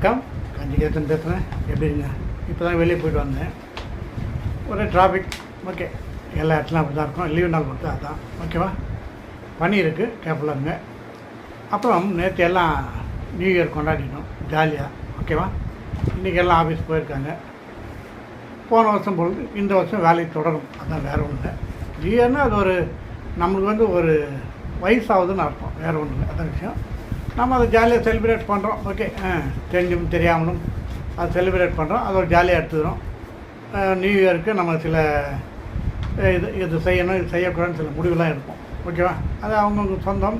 வணக்கம். கஞ்சிகேசன் பேசுகிறேன். எப்படிங்க? இப்போ தான் வெளியே போய்ட்டு வந்தேன். ஒரே டிராஃபிக். ஓகே, எல்லா இடத்துலையும் அப்படி தான் இருக்கும். லீவ் நாள் மட்டும் அதுதான். ஓகேவா? பனி இருக்குது, கேர்ஃபுல்லாக இருங்க. அப்புறம் நேற்று எல்லாம் நியூ இயர் கொண்டாடிட்டோம் ஜாலியாக. ஓகேவா? இன்றைக்கி எல்லாம் ஆஃபீஸ் போயிருக்காங்க. போன வருஷம் பொழுது இந்த வருஷம் வேலை தொடரும். அதுதான், வேறு ஒன்று இல்லை. நியூ இயர்னால் அது ஒரு நம்மளுக்கு ஒரு வயசாகுதுன்னு அர்த்தம், வேறு ஒன்று இல்லை. அதான் விஷயம். நம்ம அதை ஜாலியாக செலிப்ரேட் பண்ணுறோம். ஓகே, தெரிஞ்சும் தெரியாமலும் அதை செலிப்ரேட் பண்ணுறோம். அதை ஒரு ஜாலியாக எடுத்துக்கிறோம். நியூ இயருக்கு நம்ம சில இது செய்யணும், இது செய்யக்கூடாதுன்னு சில முடிவுலாம் எடுப்போம். ஓகேவா? அது அவங்கவுங்க சொந்தம்.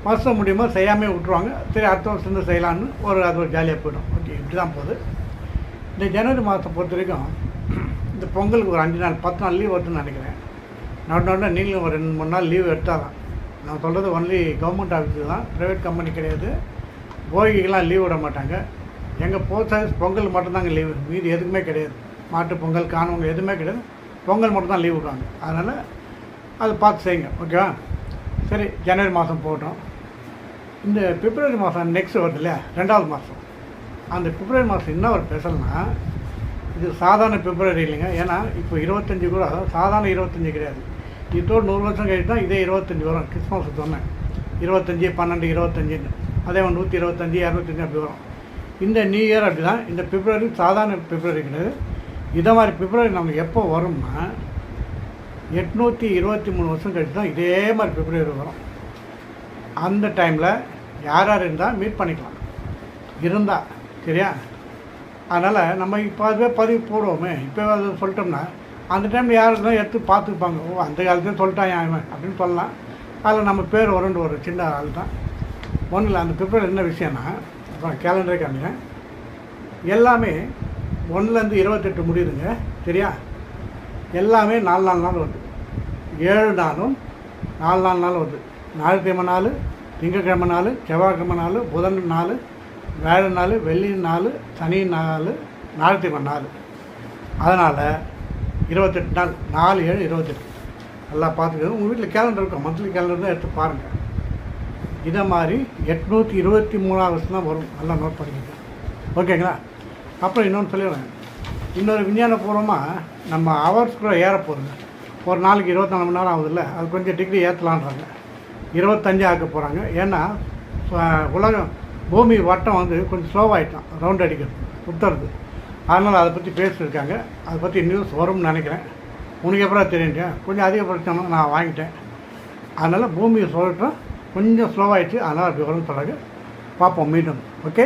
வருஷம் முடியும்போது செய்யாமல் விட்ருவாங்க. சரி, அடுத்த வருஷம் செய்யலான்னு அது ஒரு ஜாலியாக போய்டும். ஓகே, இப்படி தான் போகுது. இந்த ஜனவரி மாதத்தை பொறுத்த வரைக்கும் இந்த பொங்கலுக்கு ஒரு 5 நாள் 10 நாள் லீவ் வருதுன்னு நினைக்கிறேன். நடுநடுவில் நீங்களும் ஒரு 2-3 நாள் லீவ் எடுத்தால் தான். நான் சொல்கிறது ஒன்லி கவர்மெண்ட் ஆஃபீஸு தான், ப்ரைவேட் கம்பெனி கிடையாது. போகிக்கெலாம் லீவ் விட மாட்டாங்க. எங்கள் போஸ்ட் ஆஃபீஸ் பொங்கல் மட்டும்தாங்க லீவு, மீதி எதுக்குமே கிடையாது. மாட்டு பொங்கல், காணும் எதுவுமே கிடையாது. பொங்கல் மட்டும் தான் லீவ் விடுவாங்க. அதனால் அது பார்த்து செய்யுங்க. ஓகேவா? சரி, ஜனவரி மாதம் போட்டோம். இந்த பிப்ரவரி மாதம் நெக்ஸ்ட் வருது இல்லையா, 2வது மாதம். அந்த பிப்ரவரி மாதம் என்ன ஒரு ஸ்பெஷல்னா, இது சாதாரண பிப்ரவரி இல்லைங்க. ஏன்னா இப்போ 25 கூட சாதாரண 25 கிடையாது. இதோடு 100 வருஷம் கழிச்சு தான் இதே 25 வரும். கிறிஸ்மஸ் சொன்னேன் 25, 12, 25ன்னு. அதே 125, 225 அப்படி வரும். இந்த நியூ இயர் அப்படி தான். இந்த பிப்ரவரி சாதாரண பிப்ரவரி கிடையாது. இதை மாதிரி பிப்ரவரி நமக்கு எப்போ வரும்னா 823 வருஷம் கழிச்சு தான் இதே மாதிரி பிப்ரவரி வரும். அந்த டைமில் யார் யார் இருந்தால் மீட் பண்ணிக்கலாம் இருந்தால். சரியா? அதனால் நம்ம இப்போ அதுவே பதிவு போடுவோமே. இப்போ அது சொல்லிட்டோம்னா அந்த டைமில் யார் இருந்தால் எடுத்து பார்த்துப்பாங்க. ஓ, அந்த காலத்தையும் சொல்லிட்டான் அவன் அப்படின்னு சொல்லலாம். அதில் நம்ம பேர் வரும்னு ஒரு சின்ன ஆள் தான். ஒன்றும் இல்லை. அந்த பிப்ரவரி என்ன விஷயம்னா, அப்புறம் கேலண்டரே காமிங்க. எல்லாமே 1லேருந்து 28 முடியுதுங்க. சரியா? எல்லாமே 4 நாள் வருது. 7 நாளும் 4 நாள் வருது. ஞாயிற்றுக்கிழமை நாள், திங்கக்கிழமை நாள், செவ்வாய்க்கிழமை நாள், புதன் நாள், வேலை நாள், வெள்ளி நாள், சனி நாள், ஞாயிற்றுக்கிழமை நாள். அதனால் 28 நாள். 4, 7, 28. நல்லா பார்த்துக்கணும். உங்கள் வீட்டில் கேலண்டர் இருக்கும், மந்த்லி கேலண்டர் தான் எடுத்து பாருங்கள். இதை மாதிரி 823 வருஷம் தான் வரும். நல்லா நோட் பண்ணிக்கிட்டு. ஓகேங்களா? அப்புறம் இன்னொன்று சொல்லிடுறேன். இன்னொரு விஞ்ஞானபூர்வமாக நம்ம ஹவர்ஸ் கூட ஏற போகுதுங்க. ஒரு நாளைக்கு 24 மணி நேரம் ஆகுதுல்ல, அது கொஞ்சம் டிகிரி ஏற்றலான்றாங்க. 25 ஆக்க போகிறாங்க. ஏன்னா உலகம் பூமி வட்டம் கொஞ்சம் ஸ்லோவாகிட்டான், ரவுண்ட் அடிக்கிறது, சுற்றுறது. அதனால் அதை பற்றி பேசியிருக்காங்க. அதை பற்றி நியூஸ் வரும்னு நினைக்கிறேன். உனக்கு எப்பறம் தெரியுங்க, கொஞ்சம் அதிகப்படுத்தணும், நான் வாங்கிட்டேன். அதனால் பூமியை சொல்லட்டும், கொஞ்சம் ஸ்லோவாகிடுச்சு. அதனால் அப்படி வரும்னு சொல்கிறாங்க. பார்ப்போம் மீண்டும். ஓகே.